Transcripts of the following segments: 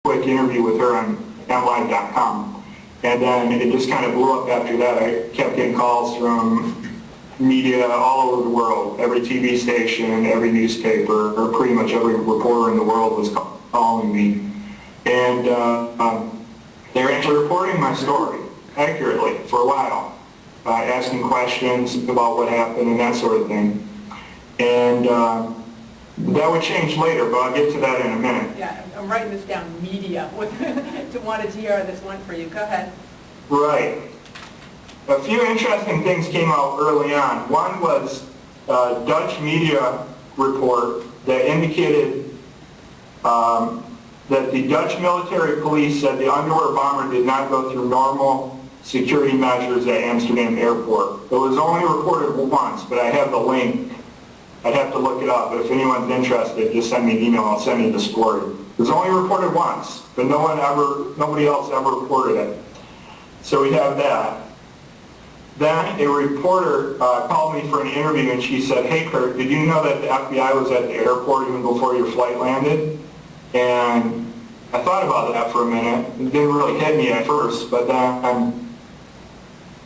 quick interview with her on MLive.com. And then it just kind of blew up after that. I kept getting calls from media all over the world. Every TV station, every newspaper, or pretty much every reporter in the world was calling me. And they were actually reporting my story accurately for a while, asking questions about what happened and that sort of thing. And that would change later, but I'll get to that in a minute. Yeah, I'm writing this down, media. Wanted to hear this one for you. Go ahead. Right. A few interesting things came out early on. One was a Dutch media report that indicated that the Dutch military police said the underwear bomber did not go through normal security measures at Amsterdam airport. It was only reported once, but I have the link. I'd have to look it up, but if anyone's interested, just send me an email. I'll send you the story. It was only reported once, but nobody else ever reported it. So we have that. Then a reporter called me for an interview, and she said, "Hey, Kurt, did you know that the FBI was at the airport even before your flight landed?" And I thought about that for a minute. It didn't really hit me at first, but then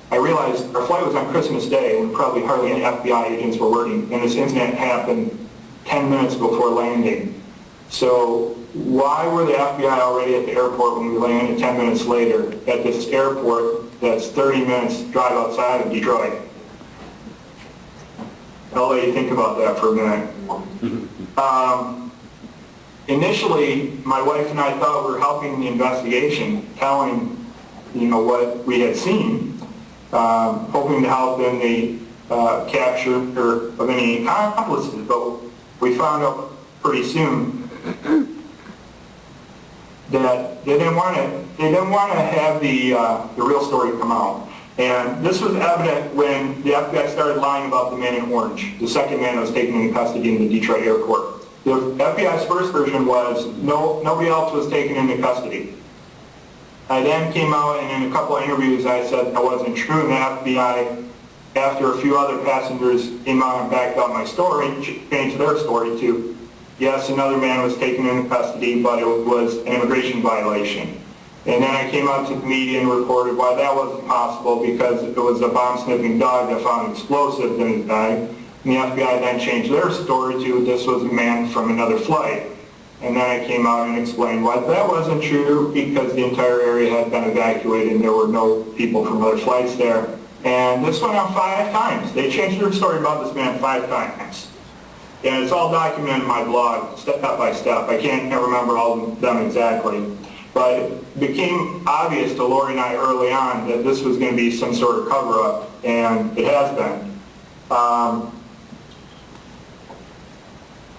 I realized our flight was on Christmas Day, and probably hardly any FBI agents were working, and this incident happened 10 minutes before landing. So why were the FBI already at the airport when we landed 10 minutes later at this airport that's 30 minutes drive outside of Detroit? I'll let you think about that for a minute. Initially, my wife and I thought we were helping the investigation, telling what we had seen, hoping to help in the capture of any accomplices, but we found out pretty soon that they didn't want to have the real story come out. And this was evident when the FBI started lying about the man in orange, the second man that was taken into custody in the Detroit airport. The FBI's first version was nobody else was taken into custody. I then came out and in a couple of interviews I said that wasn't true, and the FBI, after a few other passengers came out and backed up my story, changed their story to, yes, another man was taken into custody, but it was an immigration violation. And then I came out to the media and reported why that wasn't possible, because it was a bomb-sniffing dog that found explosives in his bag. And the FBI then changed their story to this was a man from another flight. And then I came out and explained why that wasn't true, because the entire area had been evacuated and there were no people from other flights there. And this went on 5 times. They changed their story about this man 5 times. And it's all documented in my blog, step by step. I can't remember all of them exactly. But it became obvious to Lori and I early on that this was going to be some sort of cover-up, and it has been.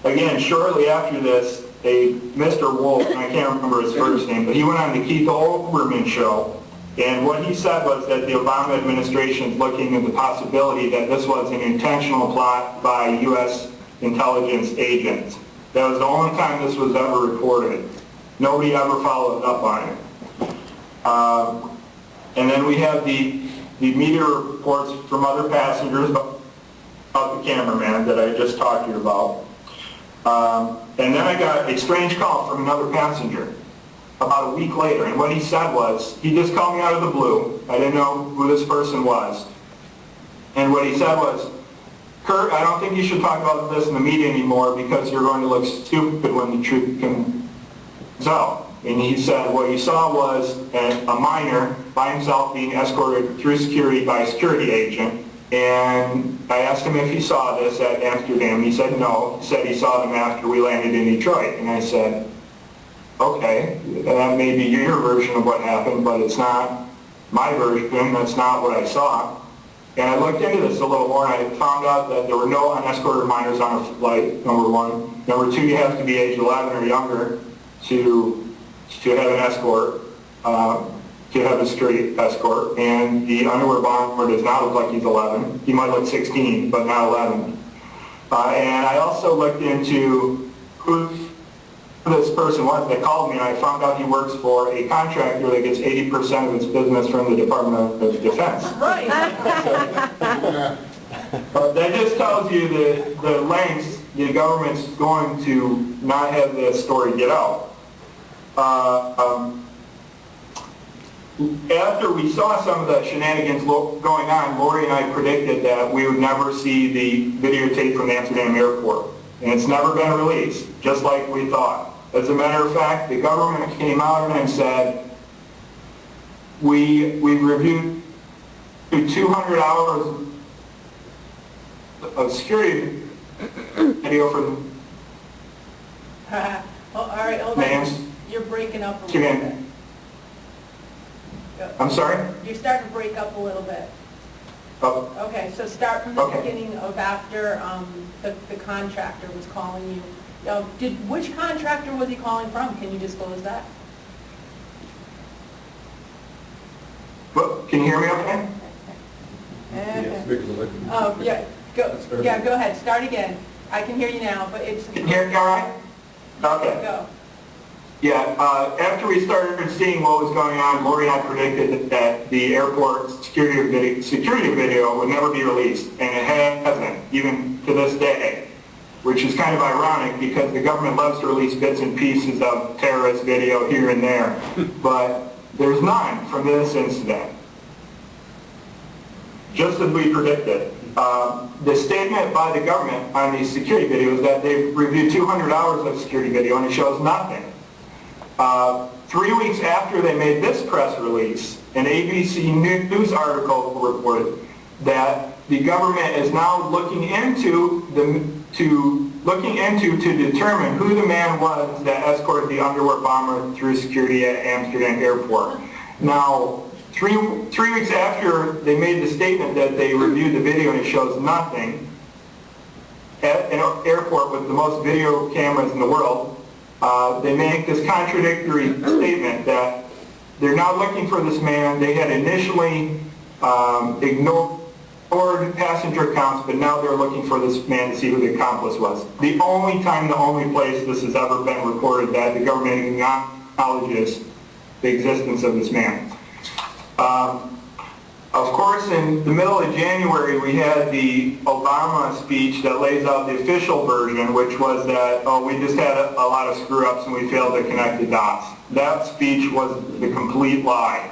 Again, shortly after this, a Mr. Wolf, and I can't remember his first name, but he went on the Keith Olbermann show, and what he said was that the Obama administration is looking at the possibility that this was an intentional plot by U.S. intelligence agents. That was the only time this was ever reported. Nobody ever followed up on it. And then we have the media reports from other passengers about the cameraman that I just talked to you about. And then I got a strange call from another passenger about a week later, and what he said was, he just called me out of the blue. I didn't know who this person was. And what he said was, "Kurt, I don't think you should talk about this in the media anymore because you're going to look stupid when the truth comes out." And he said what he saw was a minor by himself being escorted through security by a security agent. And I asked him if he saw this at Amsterdam. He said no. He said he saw them after we landed in Detroit. And I said, okay, that may be your version of what happened, but it's not my version. That's not what I saw. And I looked into this a little more, and I found out that there were no unescorted minors on our flight, number one. Number two, you have to be age 11 or younger to have an escort. To have a security escort, and the underwear bomber does not look like he's 11. He might look 16, but not 11. And I also looked into who this person was that called me, and I found out he works for a contractor that gets 80% of its business from the Department of Defense. Right. That just tells you the lengths the government's going to not have this story get out. after we saw some of the shenanigans going on, Lori and I predicted that we would never see the videotape from the Amsterdam airport. And it's never been released, just like we thought. As a matter of fact, the government came out and said, we reviewed 200 hours of security video from Oh, all right, hold on. You're breaking up a little bit. I'm sorry? You're starting to break up a little bit. Oh, Okay, so start from the Okay. beginning of after the contractor was calling you. Which contractor was he calling from? Can you disclose that? well, can you hear me okay? Oh, yeah, go ahead, start again. I can hear you now, but it's... Can you hear me all right? Okay. Go. Yeah, after we started seeing what was going on, Lori and I predicted that the airport security video would never be released, and it hasn't, even to this day, which is kind of ironic because the government loves to release bits and pieces of terrorist video here and there, but there's none from this incident, just as we predicted. The statement by the government on these security videos is that they've reviewed 200 hours of security video and it shows nothing. 3 weeks after they made this press release, an ABC News article reported that the government is now looking into to determine who the man was that escorted the underwear bomber through security at Amsterdam airport. Now, three weeks after they made the statement that they reviewed the video and it shows nothing, at an airport with the most video cameras in the world, they make this contradictory statement that they're now looking for this man. They had initially ignored passenger counts, but now they're looking for this man to see who the accomplice was. The only place this has ever been reported that the government acknowledges the existence of this man. Of course, in the middle of January, we had the Obama speech that lays out the official version, which was that, oh, we just had a lot of screw-ups and we failed to connect the dots. That speech was the complete lie,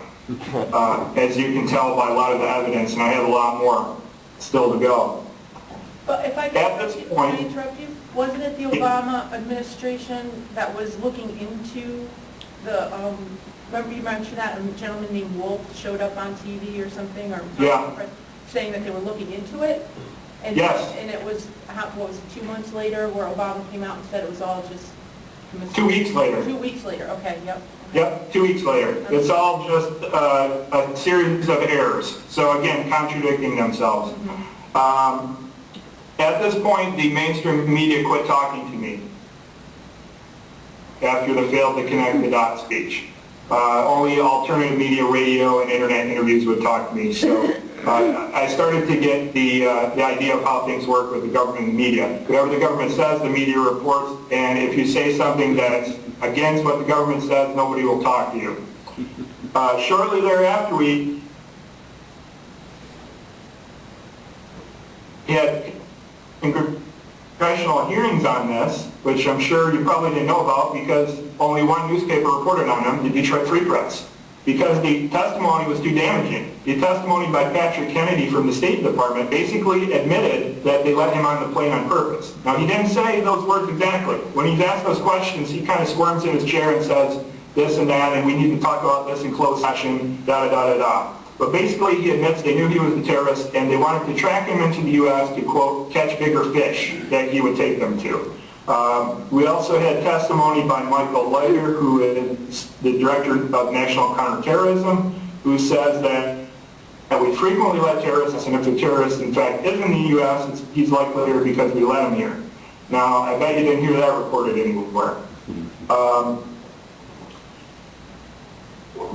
as you can tell by a lot of the evidence, and I have a lot more still to go. But if I can interrupt you, wasn't it the Obama administration that was looking into the... remember you mentioned that a gentleman named Wolf showed up on TV or something, or saying that they were looking into it? And, yes. And it was, what was it, 2 months later, where Obama came out and said it was all just... 2 weeks later. 2 weeks later, okay, yep. Yep, 2 weeks later. It's all just a series of errors. So again, contradicting themselves. Mm-hmm. At this point, the mainstream media quit talking to me after the failed to connect the dot speech. Only alternative media, radio, and internet interviews would talk to me. So I started to get the idea of how things work with the government and media. Whatever the government says, the media reports, and if you say something that's against what the government says, nobody will talk to you. Shortly thereafter, we had congressional hearings on this, which I'm sure you probably didn't know about because only one newspaper reported on them, the Detroit Free Press, because the testimony was too damaging. The testimony by Patrick Kennedy from the State Department basically admitted that they let him on the plane on purpose. Now, he didn't say those words exactly. When he's asked those questions, he kind of squirms in his chair and says this and that, and we need to talk about this in closed session, da-da-da-da-da. But basically, he admits they knew he was the terrorist, and they wanted to track him into the U.S. to, quote, catch bigger fish that he would take them to. We also had testimony by Michael Leiter, who is the Director of National Counterterrorism, who says that we frequently let terrorists, and if the terrorist, in fact, is in the U.S., he's likely here because we let him here. Now, I bet you didn't hear that reported anywhere.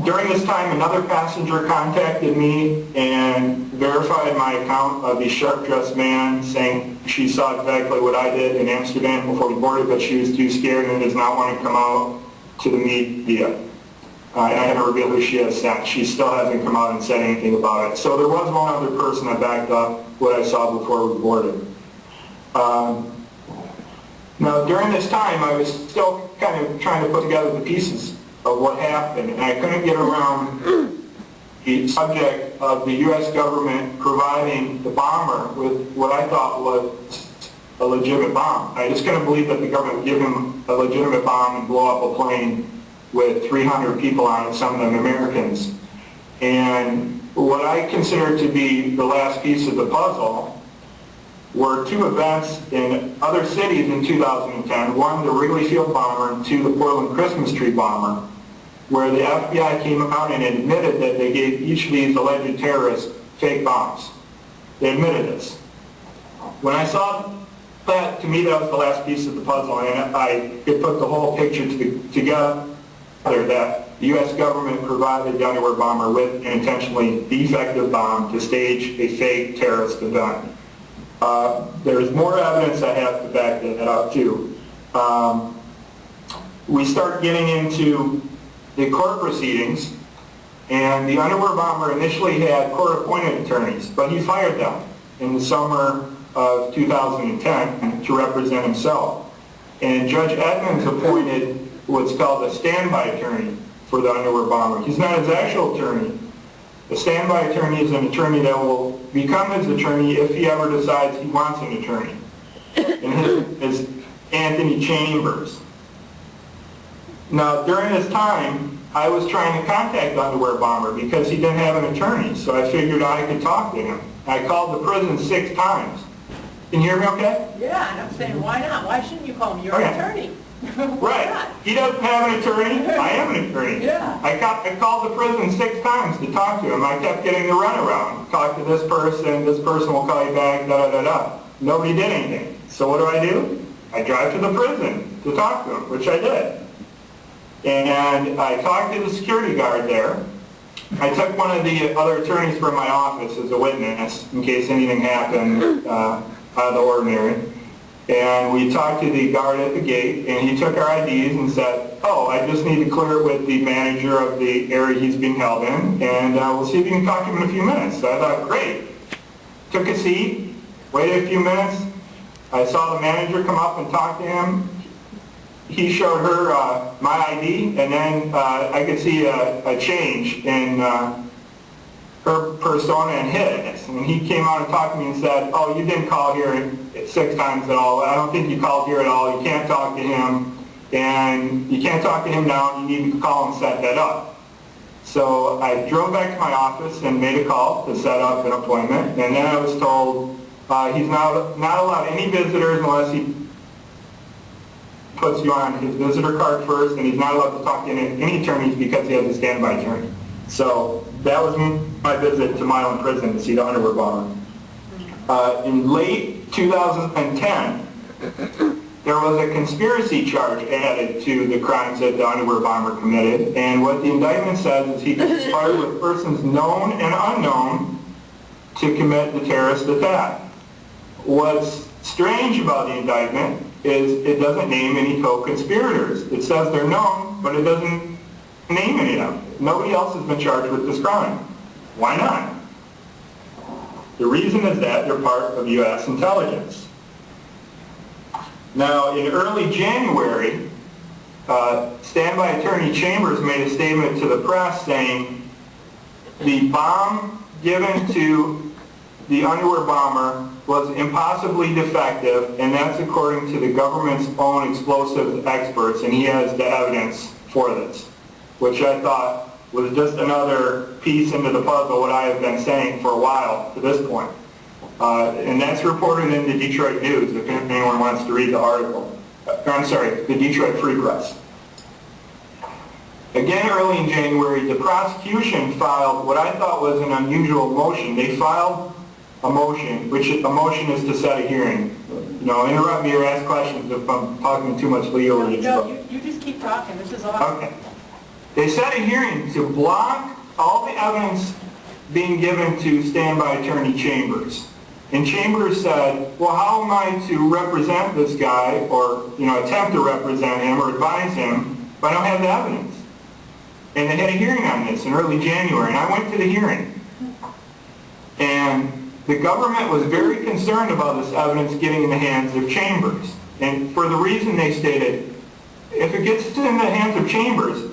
During this time, another passenger contacted me and verified my account of the sharp-dressed man, saying she saw exactly what I did in Amsterdam before we boarded, but she was too scared and does not want to come out to the media. And I had to reveal who she has sent. She still hasn't come out and said anything about it. So there was one other person that backed up what I saw before we boarded. Now, during this time, I was still kind of trying to put together the pieces of what happened, and I couldn't get around the subject of the U.S. government providing the bomber with what I thought was a legitimate bomb. I just couldn't believe that the government would give him a legitimate bomb and blow up a plane with 300 people on it, some of them Americans. And what I consider to be the last piece of the puzzle were two events in other cities in 2010. One, the Wrigley Field bomber, and two, the Portland Christmas tree bomber, where the FBI came out and admitted that they gave each of these alleged terrorists fake bombs. They admitted this. When I saw that, to me, that was the last piece of the puzzle, and it put the whole picture together that the U.S. government provided the underwear bomber with an intentionally defective bomb to stage a fake terrorist event. There's more evidence I have to back that up, too. We start getting into the court proceedings, and the underwear bomber initially had court-appointed attorneys, but he fired them in the summer of 2010 to represent himself. And Judge Edmonds appointed what's called a standby attorney for the underwear bomber. He's not his actual attorney. The standby attorney is an attorney that will become his attorney if he ever decides he wants an attorney. And his is Anthony Chambers. Now, during this time, I was trying to contact the underwear bomber because he didn't have an attorney, so I figured I could talk to him. I called the prison 6 times. Can you hear me okay? Yeah, and I'm saying, why not? Why shouldn't you call him? You're an attorney. Right. Not? He doesn't have an attorney. I am an attorney. Yeah. I called the prison 6 times to talk to him. I kept getting the runaround. Talk to this person will call you back, da-da-da-da. Nobody did anything. So what do? I drive to the prison to talk to him, which I did. And I talked to the security guard there. I took one of the other attorneys from my office as a witness in case anything happened out of the ordinary. And we talked to the guard at the gate, and he took our IDs and said, oh, I just need to clear it with the manager of the area he's being held in, and we'll see if you can talk to him in a few minutes. So I thought, great. Took a seat, waited a few minutes. I saw the manager come up and talk to him. He showed her my ID, and then I could see a change in her persona and his. And he came out and talked to me and said, oh, you didn't call here 6 times at all. I don't think you called here at all. You can't talk to him, and you can't talk to him now. You need to call and set that up. So I drove back to my office and made a call to set up an appointment, and then I was told he's not allowed any visitors unless he puts you on his visitor card first, and he's not allowed to talk to any attorneys because he has a standby attorney. So that was my visit to Milan Prison to see the underwear bomber. In late 2010, there was a conspiracy charge added to the crimes that the underwear bomber committed, and what the indictment says is he conspired with persons known and unknown to commit the terrorist attack. What's strange about the indictment is it doesn't name any co-conspirators. It says they're known, but it doesn't name any of them. Nobody else has been charged with this crime. Why not? The reason is that they're part of U.S. intelligence. Now, in early January, standby attorney Chambers made a statement to the press saying the bomb given to the underwear bomber was impossibly defective, and that's according to the government's own explosive experts, and he has the evidence for this, which I thought was just another piece into the puzzle, what I have been saying for a while to this point. And that's reported in the Detroit News, if anyone wants to read the article. I'm sorry, the Detroit Free Press. Again, early in January, the prosecution filed what I thought was an unusual motion. They filed a motion, which a motion is to set a hearing. You know, interrupt me or ask questions if I'm talking too much legalese. No, you just keep talking. This is awesome. Okay. They set a hearing to block all the evidence being given to standby attorney Chambers. And Chambers said, well, how am I to represent this guy or, attempt to represent him or advise him if I don't have the evidence? And they had a hearing on this in early January, and I went to the hearing. And the government was very concerned about this evidence getting in the hands of Chambers. And for the reason they stated, if it gets in the hands of Chambers,